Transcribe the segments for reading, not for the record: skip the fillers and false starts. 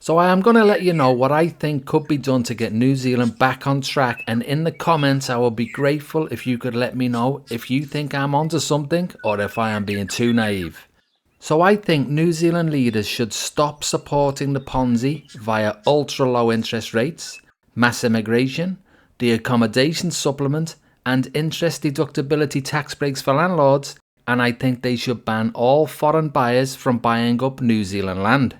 So I am going to let you know what I think could be done to get New Zealand back on track, and in the comments I will be grateful if you could let me know if you think I'm onto something or if I am being too naive. So I think New Zealand leaders should stop supporting the PONZI via ultra low interest rates, mass immigration, the accommodation supplement and interest deductibility tax breaks for landlords, and I think they should ban all foreign buyers from buying up New Zealand land.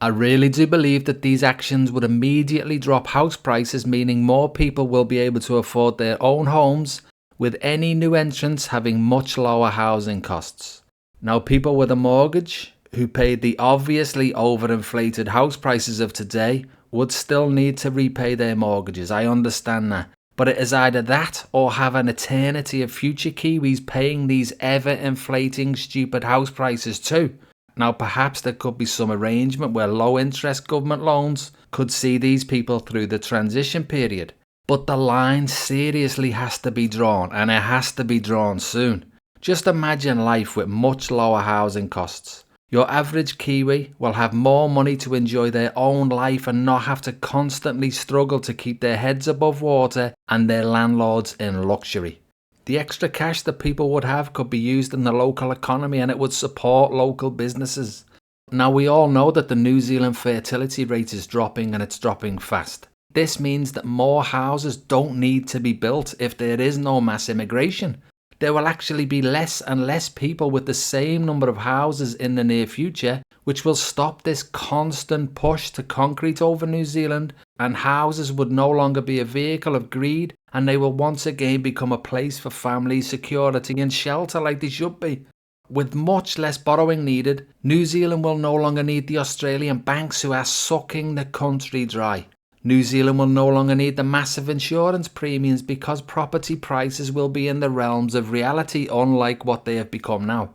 I really do believe that these actions would immediately drop house prices, meaning more people will be able to afford their own homes, with any new entrants having much lower housing costs. Now, people with a mortgage who paid the obviously overinflated house prices of today would still need to repay their mortgages. I understand that. But it is either that or have an eternity of future Kiwis paying these ever-inflating stupid house prices too. Now, perhaps there could be some arrangement where low-interest government loans could see these people through the transition period. But the line seriously has to be drawn, and it has to be drawn soon. Just imagine life with much lower housing costs. Your average Kiwi will have more money to enjoy their own life and not have to constantly struggle to keep their heads above water and their landlords in luxury. The extra cash that people would have could be used in the local economy, and it would support local businesses. Now, we all know that the New Zealand fertility rate is dropping, and it's dropping fast. This means that more houses don't need to be built if there is no mass immigration. There will actually be less and less people with the same number of houses in the near future, which will stop this constant push to concrete over New Zealand, and houses would no longer be a vehicle of greed, and they will once again become a place for family security and shelter like they should be. With much less borrowing needed, New Zealand will no longer need the Australian banks who are sucking the country dry. New Zealand will no longer need the massive insurance premiums because property prices will be in the realms of reality, unlike what they have become now.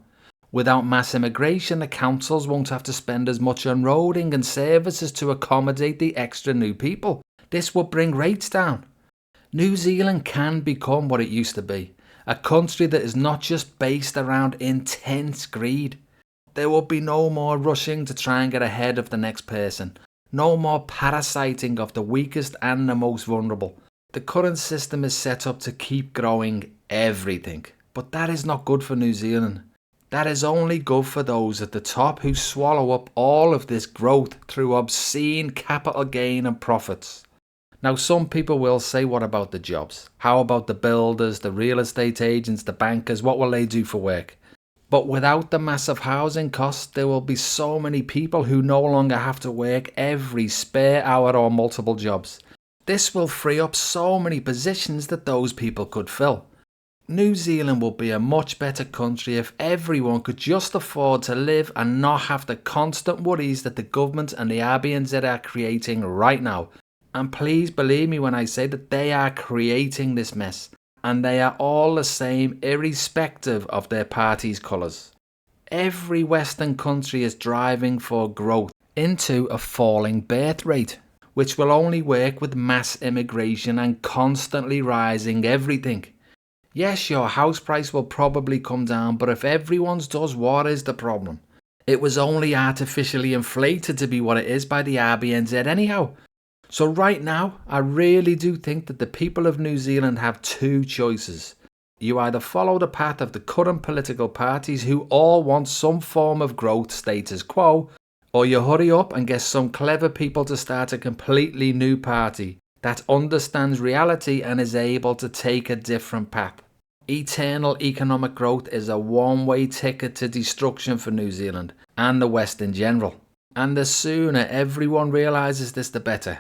Without mass immigration, the councils won't have to spend as much on roading and services to accommodate the extra new people. This will bring rates down. New Zealand can become what it used to be, a country that is not just based around intense greed. There will be no more rushing to try and get ahead of the next person. No more parasiting of the weakest and the most vulnerable. The current system is set up to keep growing everything, but that is not good for New Zealand. That is only good for those at the top who swallow up all of this growth through obscene capital gain and profits. Now, some people will say, what about the jobs? How about the builders, the real estate agents, the bankers? What will they do for work? But without the massive housing costs, there will be so many people who no longer have to work every spare hour or multiple jobs. This will free up so many positions that those people could fill. New Zealand will be a much better country if everyone could just afford to live and not have the constant worries that the government and the RBNZ are creating right now. And please believe me when I say that they are creating this mess. And they are all the same irrespective of their party's colours. Every Western country is driving for growth into a falling birth rate, which will only work with mass immigration and constantly rising everything. Yes, your house price will probably come down, but if everyone's does, what is the problem? It was only artificially inflated to be what it is by the RBNZ anyhow. So right now, I really do think that the people of New Zealand have two choices. You either follow the path of the current political parties who all want some form of growth status quo, or you hurry up and get some clever people to start a completely new party that understands reality and is able to take a different path. Eternal economic growth is a one-way ticket to destruction for New Zealand and the West in general. And the sooner everyone realises this, the better.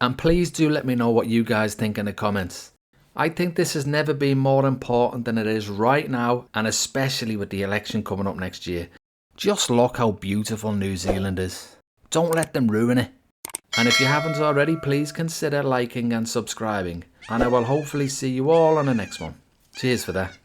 And please do let me know what you guys think in the comments. I think this has never been more important than it is right now, and especially with the election coming up next year. Just look how beautiful New Zealand is. Don't let them ruin it. And if you haven't already, please consider liking and subscribing. And I will hopefully see you all on the next one. Cheers for that.